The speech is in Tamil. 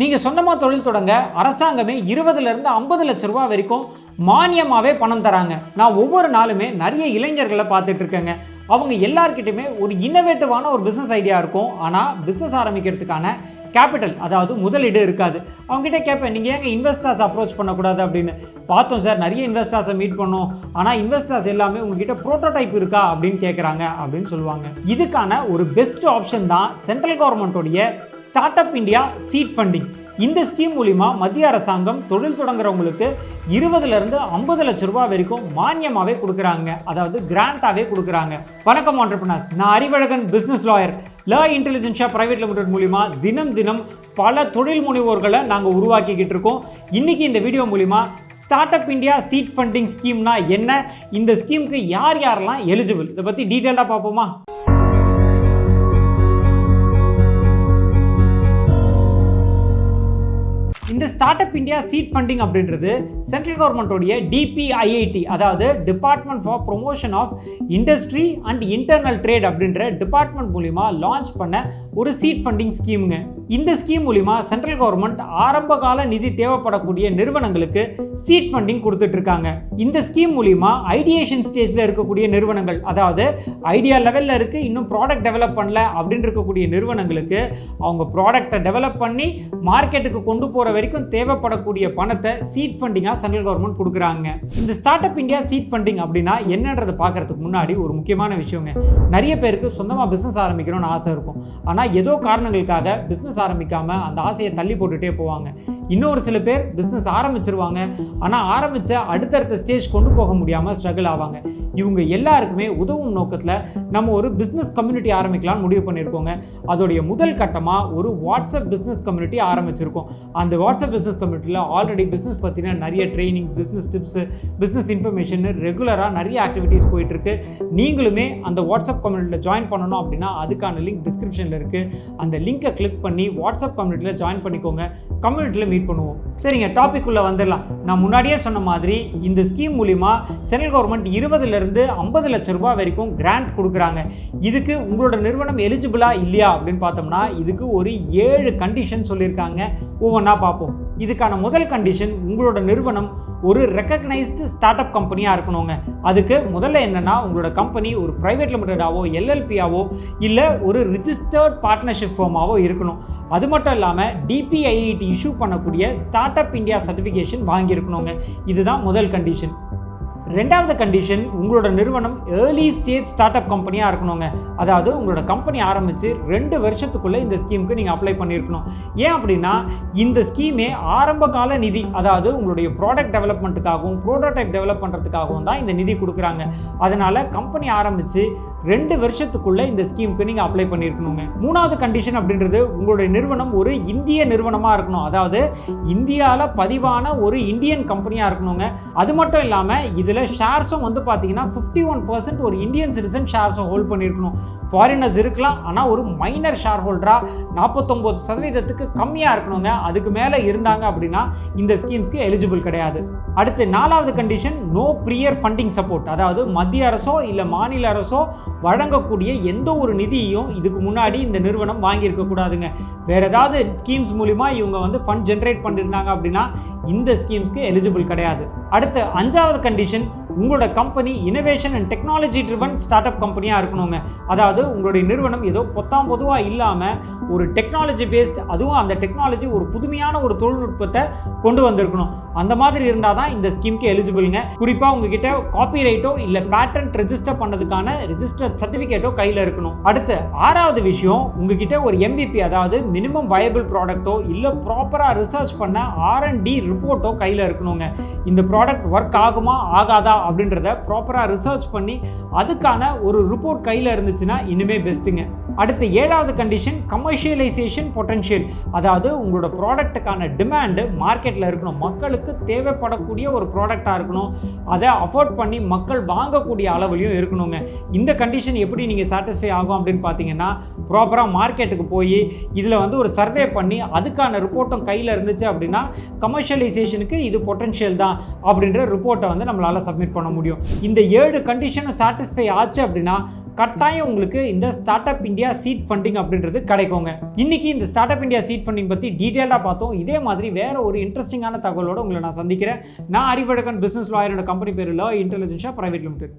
நீங்கள் சொந்தமாக தொழில் தொடங்க அரசாங்கமே 20லேருந்து 50 லட்ச ரூபா வரைக்கும் மானியமாகவே பணம் தராங்க. நான் ஒவ்வொரு நாளுமே நிறைய இளைஞர்களை பார்த்துட்டு இருக்கேங்க. அவங்க எல்லார்கிட்டையுமே ஒரு இன்னோவேட்டிவான ஒரு பிஸ்னஸ் ஐடியா இருக்கும். ஆனால் பிஸ்னஸ் ஆரம்பிக்கிறதுக்கான கேபிட்டல், அதாவது முதலீடு இருக்காது. அவங்ககிட்ட கேட்பேன், நீங்கள் ஏங்க இன்வெஸ்டர்ஸ் அப்ரோச் பண்ணக்கூடாது அப்படின்னு. பார்த்தோம் சார், நிறைய இன்வெஸ்டர்ஸை மீட் பண்ணோம், ஆனால் இன்வெஸ்டர்ஸ் எல்லாமே உங்ககிட்ட ப்ரோட்டோடைப் இருக்கா அப்படின்னு கேட்குறாங்க அப்படின்னு சொல்லுவாங்க. இதுக்கான ஒரு பெஸ்ட் ஆப்ஷன் தான் சென்ட்ரல் கவர்மெண்ட்டோடைய start up India seed funding. இந்த ஸ்கீம் மூலிமா மத்திய அரசாங்கம் தொழில் தொடங்குறவங்களுக்கு 20லேருந்து 50 லட்ச ரூபா வரைக்கும் மானியமாகவே கொடுக்குறாங்க, அதாவது கிராண்டாகவே கொடுக்குறாங்க. வணக்கம் ஆண்டர்பிரனர்ஸ், நான் அறிவழகன், பிஸ்னஸ் லாயர். லா இன்டெலிஜென்ஷியா பிரைவேட் லிமிடெட் மூலிமா தினம் பல தொழில் முனைவோர்களை நாங்கள் உருவாக்கிக்கிட்டு இருக்கோம். இன்றைக்கி இந்த வீடியோ மூலிமா start up India seed funding ஸ்கீம்னா என்ன, இந்த ஸ்கீமுக்கு யாரெல்லாம் எலிஜிபிள், இதை பற்றி டீட்டெயிலாக பார்ப்போமா? இந்த start up India seed funding அப்படின்றது சென்ட்ரல் கவர்மெண்ட்டோடைய DPIIT, அதாவது department for promotion of industry and internal trade அப்படின்ற டிபார்ட்மெண்ட் மூலிமா லான்ச் பண்ண ஒரு சீட் ஃபண்டிங் ஸ்கீமுங்க. இந்த ஸ்கீம் மூலிமா சென்ட்ரல் கவர்மெண்ட் ஆரம்ப கால நிதி தேவைப்படக்கூடிய நிறுவனங்களுக்கு சீட் ஃபண்டிங் கொடுத்துட்டு இருக்காங்க. இந்த ஸ்கீம் மூலிமா ஐடியேஷன் ஸ்டேஜில் இருக்கக்கூடிய நிறுவனங்கள், அதாவது ஐடியா லெவலில் இருக்குது, இன்னும் ப்ராடக்ட் டெவலப் பண்ணல அப்படின்னு இருக்கக்கூடிய நிறுவனங்களுக்கு அவங்க ப்ராடக்டை டெவலப் பண்ணி மார்க்கெட்டுக்கு கொண்டு போகிற வரைக்கும் தேவைப்படக்கூடிய பணத்தை சீட் ஃபண்டிங்காக சென்ட்ரல் கவர்மெண்ட் கொடுக்குறாங்க. இந்த start up India seed funding அப்படின்னா என்னன்றதை பார்க்கறதுக்கு முன்னாடி ஒரு முக்கியமான விஷயங்க. நிறைய பேருக்கு சொந்தமாக பிஸ்னஸ் ஆரம்பிக்கணும்னு ஆசை இருக்கும். ஆனால் ஏதோ காரணங்களுக்காக பிஸ்னஸ் ஆரம்பிக்காமல் அந்த ஆசையை தள்ளி போட்டுகிட்டே போவாங்க. இன்னொரு சில பேர் பிஸ்னஸ் ஆரம்பிச்சிருவாங்க, ஆனால் ஆரம்பித்த அடுத்தடுத்த ஸ்டேஜ் கொண்டு போக முடியாமல் ஸ்ட்ரகிள் ஆவாங்க. இவங்க எல்லாருக்குமே உதவும் நோக்கத்தில் நம்ம ஒரு பிஸ்னஸ் கம்யூனிட்டி ஆரம்பிக்கலாம்னு முடிவு பண்ணியிருக்கோங்க. அதோடைய முதல் கட்டமாக ஒரு வாட்ஸ்அப் பிஸ்னஸ் கம்யூனிட்டி ஆரம்பிச்சிருக்கோம். அந்த வாட்ஸ்அப் பிஸ்னஸ் கம்யூனிட்டியில் ஆல்ரெடி பிஸ்னஸ் பற்றின நிறைய trainings, business tips, business information, ரெகுலராக நிறைய ஆக்டிவிட்டீஸ் போயிட்டுருக்கு. நீங்களுமே அந்த வாட்ஸ்அப் கம்யூனிட்டியில் ஜாயின் பண்ணணும் அப்படின்னா அதுக்கான லிங்க் டிஸ்கிரிப்ஷனில் இருக்குது. அந்த லிங்கை கிளிக் பண்ணி வாட்ஸ்அப் கம்யூனிட்டியில் ஜாயின் பண்ணிக்கோங்க. கம்யூனிட்டியில் மீட் பண்ணுவோம். சரிங்க, டாபிக் உள்ள வந்துடலாம். நான் முன்னாடியே சொன்ன மாதிரி இந்த ஸ்கீம் மூலிமா சென்ட்ரல் கவர்மெண்ட் 20லேருந்து 50 லட்ச ரூபாய் வரைக்கும் கிராண்ட் கொடுக்குறாங்க. இதுக்கு உங்களோட நிறுவனம் எலிஜிபிளா இல்லையா அப்படின்னு பார்த்தோம்னா இதுக்கு ஒரு 7 கண்டிஷன் சொல்லியிருக்காங்க. ஒவ்வொன்றா பார்ப்போம். இதுக்கான முதல் கண்டிஷன், உங்களோட நிறுவனம் ஒரு ரெக்கக்னைஸ்டு ஸ்டார்ட் அப் கம்பெனியாக இருக்கணுங்க. அதுக்கு முதல்ல என்னென்னா, உங்களோட கம்பெனி ஒரு ப்ரைவேட் லிமிடெடாவோ LLPயாவோ இல்லை ஒரு ரிஜிஸ்டர்ட் பார்ட்னர்ஷிப் ஃபார்மாவோ இருக்கணும். அது மட்டும் இல்லாமல் DPIIT இஷ்யூ பண்ணக்கூடிய ஸ்டார்ட் அப் இந்தியா சர்டிஃபிகேஷன் வாங்கியிருக்கணுங்க. இதுதான் முதல் கண்டிஷன். ரெண்டாவது கண்டிஷன், உங்களோட நிறுவனம் ஏர்லி ஸ்டேஜ் ஸ்டார்ட் அப் கம்பெனியாக இருக்கணுங்க. அதாவது உங்களோட கம்பெனி ஆரம்பித்து 2 வருஷத்துக்குள்ளே இந்த ஸ்கீமுக்கு நீங்கள் அப்ளை பண்ணியிருக்கணும். ஏன் அப்படின்னா இந்த ஸ்கீமே ஆரம்ப கால நிதி, அதாவது உங்களுடைய ப்ராடக்ட் டெவலப்மெண்ட்டுக்காகவும் ப்ரோட்டோடைப் டெவலப் பண்ணுறதுக்காகவும் தான் இந்த நிதி கொடுக்குறாங்க. அதனால் கம்பெனி ஆரம்பித்து 2 வருஷத்துக்குள்ளே இந்த ஸ்கீமுக்கு நீங்கள் அப்ளை பண்ணியிருக்கணுங்க. மூணாவது கண்டிஷன் அப்படின்றது, உங்களுடைய நிறுவனம் ஒரு இந்திய நிறுவனமாக இருக்கணும். அதாவது இந்தியாவில் பதிவான ஒரு இந்தியன் கம்பெனியாக இருக்கணுங்க. அது மட்டும் இல்லாமல் இதில் ஷேர்ஸும் வந்து பார்த்தீங்கன்னா 51% ஒரு இந்தியன் சிட்டிசன் ஷேர்ஸை ஹோல்ட் பண்ணியிருக்கணும். ஃபாரினர்ஸ் இருக்கலாம், ஆனால் ஒரு மைனர் ஷேர் ஹோல்டராக 49% கம்மியாக இருக்கணுங்க. அதுக்கு மேலே இருந்தாங்க அப்படின்னா இந்த ஸ்கீம்ஸ்க்கு எலிஜிபிள் கிடையாது. அடுத்து 4வது condition, no prior funding support. அதாவது மத்திய அரசோ இல்லை மாநில அரசோ வழங்கக்கூடிய எந்த ஒரு நிதியையும் இதுக்கு முன்னாடி இந்த நிறுவனம் வாங்கியிருக்க கூடாதுங்க. வேற ஏதாவது ஸ்கீம்ஸ் மூலிமா இவங்க வந்து ஃபண்ட் ஜென்ரேட் பண்ணியிருந்தாங்க அப்படின்னா இந்த ஸ்கீம்ஸ்க்கு எலிஜிபிள் கிடையாது. அடுத்து 5வது கண்டிஷன், உங்களோட company innovation and technology driven start up கம்பெனியாக இருக்கணுங்க. அதாவது உங்களுடைய நிறுவனம் ஏதோ பொதுவாக இல்லாமல் ஒரு டெக்னாலஜி பேஸ்ட், அதுவும் அந்த டெக்னாலஜி ஒரு புதுமையான ஒரு தொழில்நுட்பத்தை கொண்டு வந்திருக்கணும். அந்த மாதிரி இருந்தால் தான் இந்த ஸ்கீமுக்கு எலிஜிபிளுங்க. குறிப்பாக உங்ககிட்ட காப்பிரைட்டோ இல்லை பேட்டன்ட் ரெஜிஸ்டர் பண்ணதுக்கான ரெஜிஸ்டர் சர்டிஃபிகேட்டோ கையில் இருக்கணும். அடுத்து 6வது விஷயம், உங்ககிட்ட ஒரு MVP, அதாவது மினிமம் வயபிள் ப்ராடக்ட்டோ இல்லை ப்ராப்பராக ரிசர்ச் பண்ண R&D ரிப்போர்ட்டோ கையில் இருக்கணுங்க. இந்த ப்ராடக்ட் ஒர்க் ஆகுமா ஆகாதா அப்படின்றத ப்ராப்பராக ரிசர்ச் பண்ணி அதுக்கான ஒரு ரிப்போர்ட் கையில் இருந்துச்சுன்னா இன்னுமே பெஸ்ட்டுங்க. அடுத்து 7வது கண்டிஷன், கமர்ஷியலைசேஷன் பொட்டன்ஷியல். அதாவது உங்களோட ப்ராடக்ட்டுக்கான டிமாண்டு மார்க்கெட்டில் இருக்கணும். மக்களுக்கு தேவைப்படக்கூடிய ஒரு ப்ராடக்டாக இருக்கணும். அதை அஃபோர்ட் பண்ணி மக்கள் வாங்கக்கூடிய அளவுலையும் இருக்கணுங்க. இந்த கண்டிஷன் எப்படி நீங்கள் சாட்டிஸ்ஃபை ஆகும் அப்படின்னு பார்த்தீங்கன்னா, ப்ராப்பராக மார்க்கெட்டுக்கு போய் இதில் வந்து ஒரு சர்வே பண்ணி அதுக்கான ரிப்போர்ட்டும் கையில் இருந்துச்சு அப்படின்னா கமர்ஷியலைசேஷனுக்கு இது பொட்டன்ஷியல் தான் அப்படின்ற ரிப்போர்ட்டை வந்து நம்மளால் சப்மிட் பண்ண முடியும். இந்த 7 கண்டிஷனும் சாட்டிஸ்ஃபை ஆச்சு அப்படின்னா கட்டாயம் உங்களுக்கு இந்த start up India seed funding அப்படின்றது கிடைக்குங்க. இன்னைக்கு இந்த start up India seed funding பற்றி டீட்டெயிலாக பார்த்தோம். இதே மாதிரி வேற ஒரு இன்ட்ரெஸ்டிங்கான தகவலோடு உங்களை நான் சந்திக்கிறேன். நான் அறிவழகன், பிசினஸ் லாயரோட கம்பெனி பேர் லா இன்டெலிஜென்ஷா பிரைவேட் லிமிடெட்.